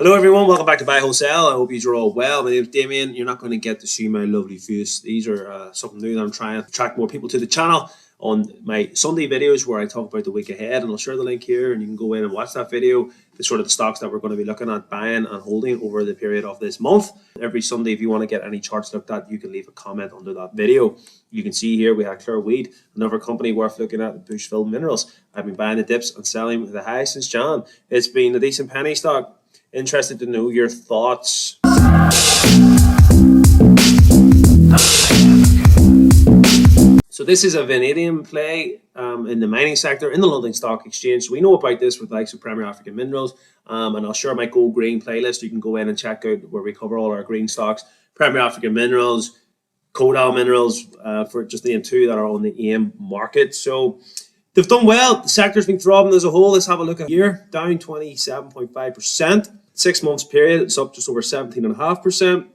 Hello everyone, welcome back to Buy Wholesale. I hope you're all well. My name is Damian. You're not going to get to see my lovely face. These are something new that I'm trying to attract more people to the channel on my Sunday videos where I talk about the week ahead, and I'll share the link here and you can go in and watch that video. The sort of the stocks that we're going to be looking at buying and holding over the period of this month. Every Sunday, if you want to get any charts looked at, you can leave a comment under that video. You can see here we have Clear Weed, another company worth looking at, Bushveld Minerals. I've been buying the dips and selling the highs since Jan. It's been a decent penny stock. Interested to know your thoughts. So this is a vanadium play in the mining sector in the London Stock Exchange. So we know about this with the likes of Premier African Minerals, and I'll share my Go Green playlist. You can go in and check out where we cover all our green stocks. Premier African Minerals, Codal Minerals, for just the two that are on the AIM market. So they've done well. The sector's been throbbing as a whole. Let's have a look at here. Down 27.5%. 6 months period, it's up just over 17.5%.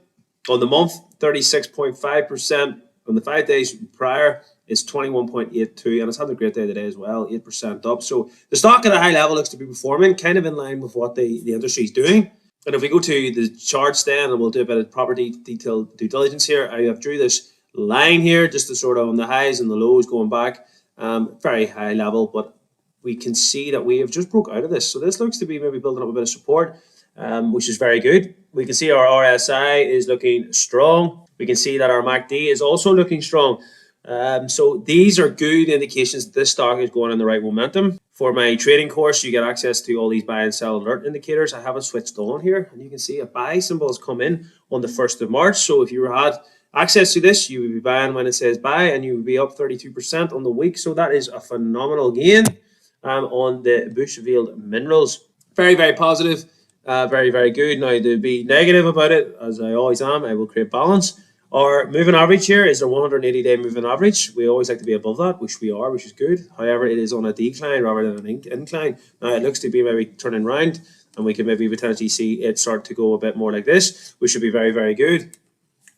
On the month, 36.5%. On the 5 days prior, it's 21.82, and it's had a great day today as well, 8% up. So the stock at a high level looks to be performing, kind of in line with what the industry is doing. And if we go to the charts then, and we'll do a bit of property detailed due diligence here, I have drew this line here just to sort of on the highs and the lows going back, very high level, but we can see that we have just broke out of this. So this looks to be maybe building up a bit of support, which is very good. We can see our RSI is looking strong. We can see that our MACD is also looking strong. So these are good indications that this stock is going in the right momentum. For my trading course, you get access to all these buy and sell alert indicators. I have it switched on here, and you can see a buy symbol has come in on the 1st of March. So if you had access to this, you would be buying when it says buy, and you would be up 32% on the week. So that is a phenomenal gain on the Bushveld Minerals. Very, very positive. Very, very good. Now, to be negative about it, as I always am, I will create balance. Our moving average here is our 180-day moving average. We always like to be above that, which we are, which is good. However, it is on a decline rather than an incline. Now, it looks to be maybe turning round, and we can maybe potentially see it start to go a bit more like this, which should be very, very good.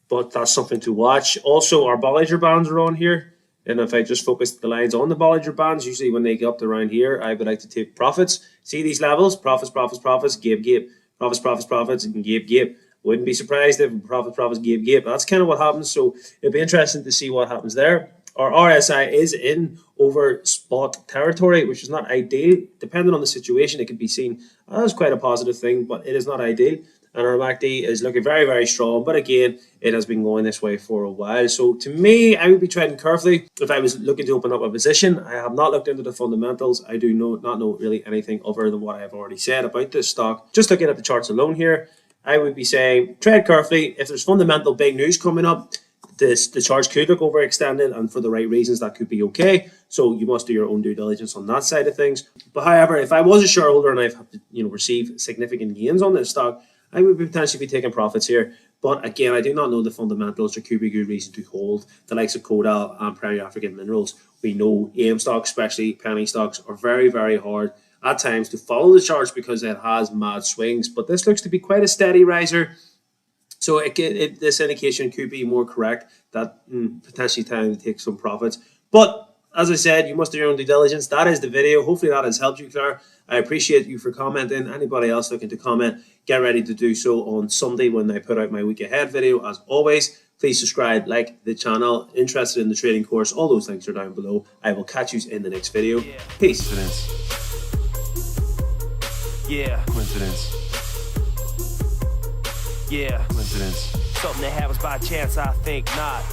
But that's something to watch. Also, our Bollinger Bands are on here. And if I just focus the lines on the Bollinger Bands, usually when they get up to around here, I would like to take profits. See these levels? Profits, profits, profits, gape, gape. Profits, profits, profits, and gape, gape. Wouldn't be surprised if profits, profits, gape, gape. That's kind of what happens. So it'll be interesting to see what happens there. Our RSI is in over spot territory, which is not ideal. Depending on the situation, it could be seen as quite a positive thing, but it is not ideal. And our MACD is looking very, very strong. But again, it has been going this way for a while. So to me, I would be trading carefully if I was looking to open up a position. I have not looked into the fundamentals. I do not know really anything other than what I have already said about this stock. Just looking at the charts alone here, I would be saying trade carefully. If there's fundamental big news coming up, the charts could look overextended, and for the right reasons, that could be okay. So you must do your own due diligence on that side of things. But however, if I was a shareholder and I've received significant gains on this stock, I would potentially be taking profits here. But again, I do not know the fundamentals. There could be good reason to hold the likes of Codal and Premier African Minerals. We know AIM stocks, especially penny stocks, are very, very hard at times to follow the charts because it has mad swings. But this looks to be quite a steady riser. So this indication could be more correct that potentially time to take some profits. But as I said, you must do your own due diligence. That is the video. Hopefully that has helped you, Claire. I appreciate you for commenting. Anybody else looking to comment, get ready to do so on Sunday when I put out my week ahead video. As always, please subscribe, like the channel, interested in the trading course. All those links are down below. I will catch you in the next video. Peace. Yeah. Coincidence. Yeah. Coincidence. Something that happens by chance, I think not.